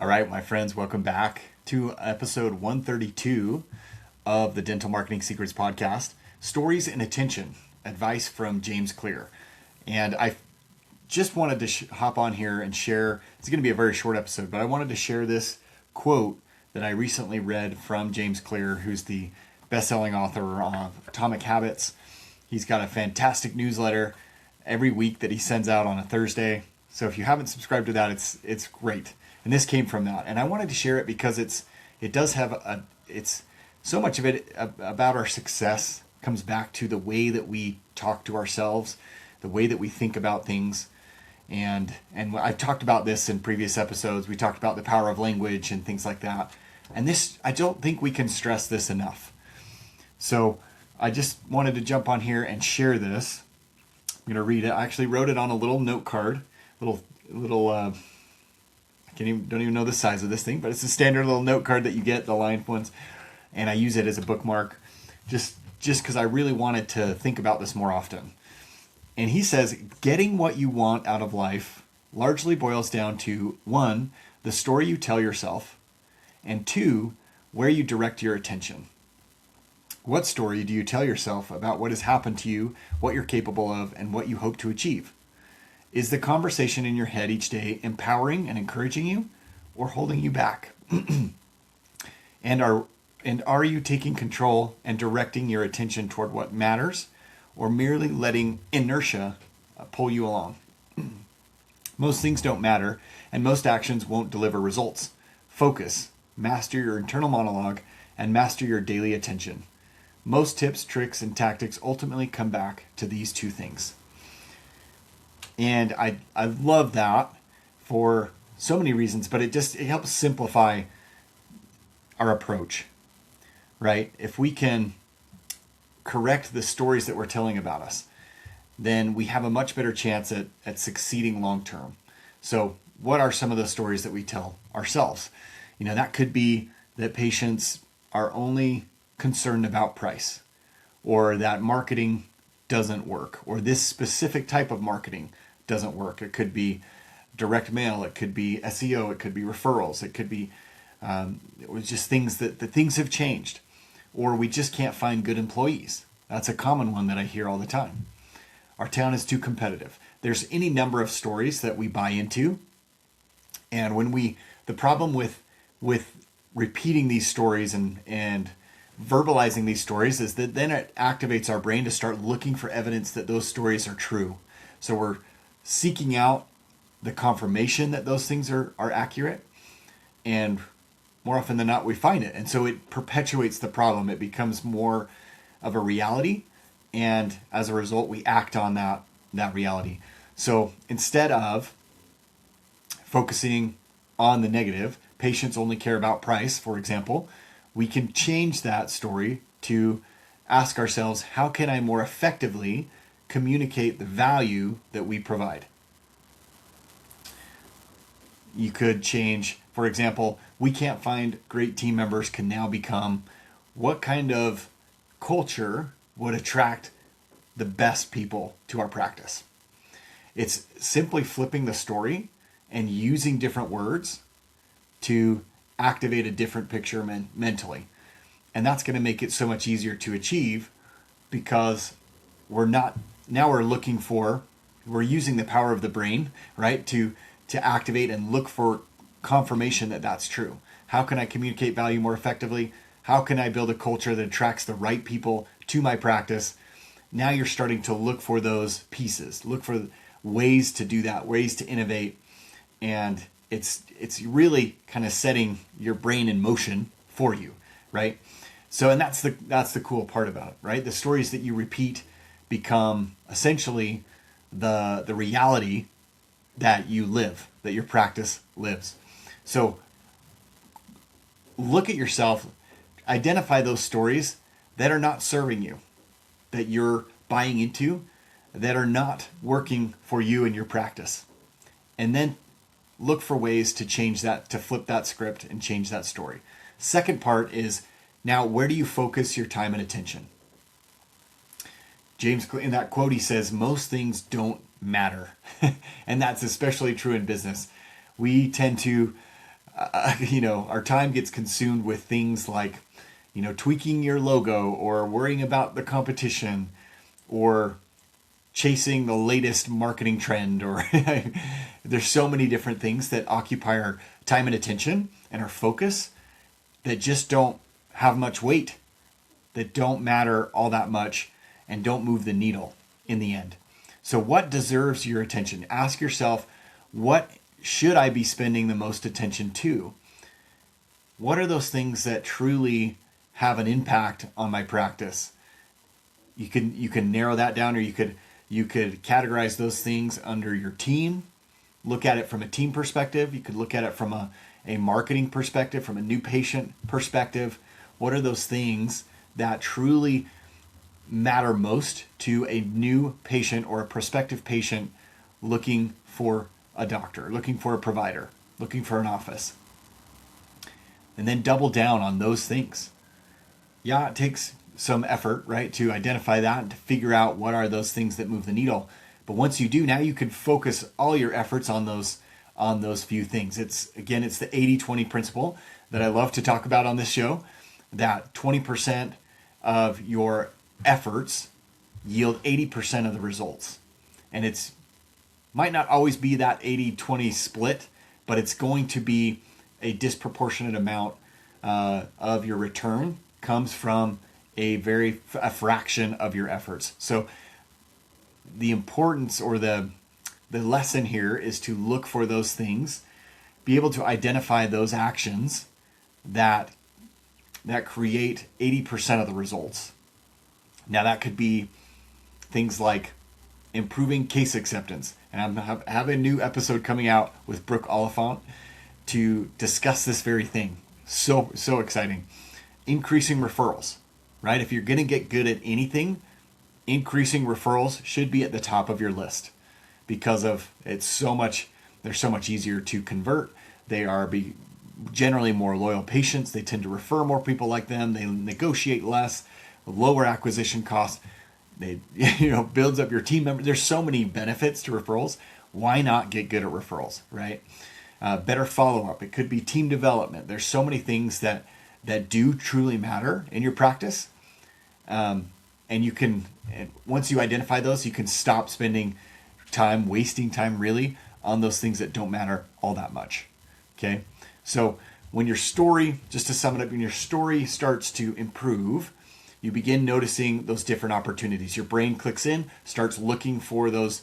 All right, my friends, welcome back to episode 132 of the Dental Marketing Secrets Podcast, Stories and Attention, Advice from James Clear. And I just wanted to hop on here and share, it's going to be a very short episode, but I wanted to share this quote that I recently read from James Clear, who's the best-selling author of Atomic Habits. He's got a fantastic newsletter every week that he sends out on a Thursday. So if you haven't subscribed to that, it's great. And this came from that. And I wanted to share it because it's so much of it about our success comes back to the way that we talk to ourselves, the way that we think about things. And I've talked about this in previous episodes. We talked about the power of language and things like that. And this, I don't think we can stress this enough. So I just wanted to jump on here and share this. I'm going to read it. I actually wrote it on a little note card, little don't even know the size of this thing, but it's a standard little note card that you get, the lined ones, and I use it as a bookmark just because I really wanted to think about this more often. And he says, getting what you want out of life largely boils down to 1, the story you tell yourself, and 2, where you direct your attention. What story do you tell yourself about what has happened to you, what you're capable of, and what you hope to achieve? Is the conversation in your head each day empowering and encouraging you, or holding you back? And are you taking control and directing your attention toward what matters, or merely letting inertia pull you along? Most things don't matter, and most actions won't deliver results. Focus, master your internal monologue, and master your daily attention. Most tips, tricks, and tactics ultimately come back to these two things. And I love that for so many reasons, but it helps simplify our approach, right? If we can correct the stories that we're telling about us, then we have a much better chance at succeeding long term. So what are some of the stories that we tell ourselves? That could be that patients are only concerned about price, or that marketing doesn't work, or this specific type of marketing doesn't work. It could be direct mail, it could be SEO, it could be referrals, it could be it was just things that things have changed, or we just can't find good employees. That's a common one that I hear all the time. Our town is too competitive. There's any number of stories that we buy into, and the problem with repeating these stories and verbalizing these stories is that then it activates our brain to start looking for evidence that those stories are true. So we're seeking out the confirmation that those things are accurate, and more often than not we find it, and so it perpetuates the problem. It becomes more of a reality, and as a result we act on that reality. So instead of focusing on the negative, patients only care about price, for example, we can change that story to ask ourselves, how can I more effectively communicate the value that we provide? You could change, for example, we can't find great team members can now become, what kind of culture would attract the best people to our practice? It's simply flipping the story and using different words to activate a different picture mentally. And that's going to make it so much easier to achieve, because we're using the power of the brain, right, to activate and look for confirmation that that's true. How can I communicate value more effectively? How can I build a culture that attracts the right people to my practice? Now you're starting to look for those pieces, look for ways to do that, ways to innovate, and it's really kind of setting your brain in motion for you, right? So, and that's the cool part about it, right? The stories that you repeat become essentially the reality that you live, that your practice lives. So look at yourself, identify those stories that are not serving you, that you're buying into, that are not working for you and your practice. And then look for ways to change that, to flip that script and change that story. Second part is, now where do you focus your time and attention? James, in that quote, he says, most things don't matter. And that's especially true in business. We tend to our time gets consumed with things like, tweaking your logo or worrying about the competition or chasing the latest marketing trend, or there's so many different things that occupy our time and attention and our focus that just don't have much weight, that don't matter all that much, and don't move the needle in the end. So what deserves your attention? Ask yourself, what should I be spending the most attention to? What are those things that truly have an impact on my practice? You can narrow that down, or you could categorize those things under your team. Look at it from a team perspective. You could look at it from a marketing perspective, from a new patient perspective. What are those things that truly matter most to a new patient or a prospective patient looking for a doctor, looking for a provider, looking for an office? And then double down on those things. Yeah, it takes some effort, right, to identify that and to figure out what are those things that move the needle. But once you do, now you can focus all your efforts on those few things. It's the 80-20 principle that I love to talk about on this show, that 20% of your efforts yield 80% of the results. And it's might not always be that 80-20 split, but it's going to be a disproportionate amount of your return comes from a fraction of your efforts. So the importance, or the lesson here, is to look for those things, be able to identify those actions that create 80% of the results. Now that could be things like improving case acceptance. And I have a new episode coming out with Brooke Oliphant to discuss this very thing. So exciting. Increasing referrals, right? If you're going to get good at anything, increasing referrals should be at the top of your list, because they're so much easier to convert. They are generally more loyal patients. They tend to refer more people like them. They negotiate less, lower acquisition costs. They builds up your team members. There's so many benefits to referrals. Why not get good at referrals, right? Better follow-up. It could be team development. There's so many things that do truly matter in your practice. And once you identify those, you can stop wasting time really on those things that don't matter all that much. Okay. So when your story, just to sum it up, when your story starts to improve, you begin noticing those different opportunities. Your brain clicks in, starts looking for those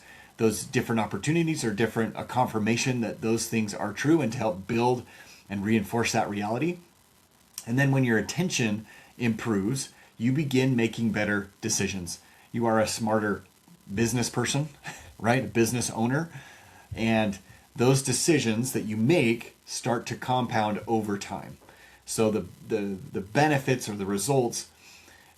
different opportunities, or a confirmation that those things are true, and to help build and reinforce that reality. And then when your attention improves, you begin making better decisions. You are a smarter business person, right? A business owner. And those decisions that you make start to compound over time. So the benefits, or the results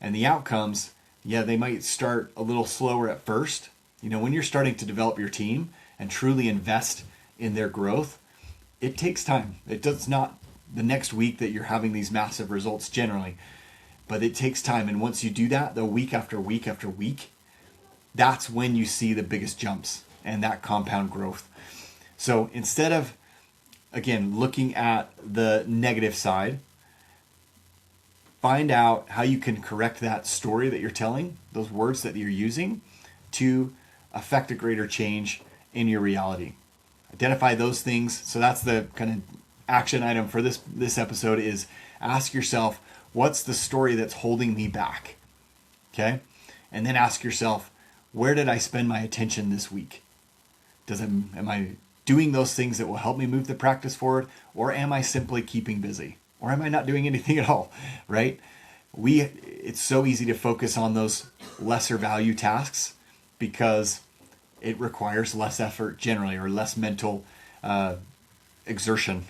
and the outcomes, they might start a little slower at first. When you're starting to develop your team and truly invest in their growth, it takes time. It does not the next week that you're having these massive results generally, but it takes time. And once you do that, the week after week after week, that's when you see the biggest jumps and that compound growth. So instead of, again, looking at the negative side, find out how you can correct that story that you're telling, those words that you're using, to affect a greater change in your reality. Identify those things. So that's the kind of action item for this episode, is ask yourself, what's the story that's holding me back? Okay? And then ask yourself, where did I spend my attention this week? Am I doing those things that will help me move the practice forward, or am I simply keeping busy? Or am I not doing anything at all, right? It's so easy to focus on those lesser value tasks because it requires less effort generally, or less mental exertion.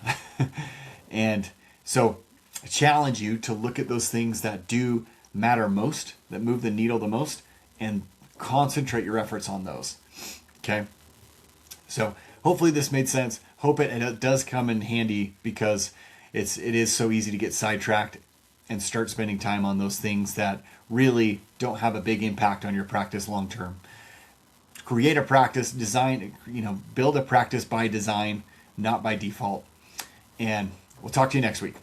And so I challenge you to look at those things that do matter most, that move the needle the most, and concentrate your efforts on those. Okay? So hopefully this made sense. Hope it does come in handy, because it is so easy to get sidetracked and start spending time on those things that really don't have a big impact on your practice long term. Create a practice, build a practice by design, not by default. And we'll talk to you next week.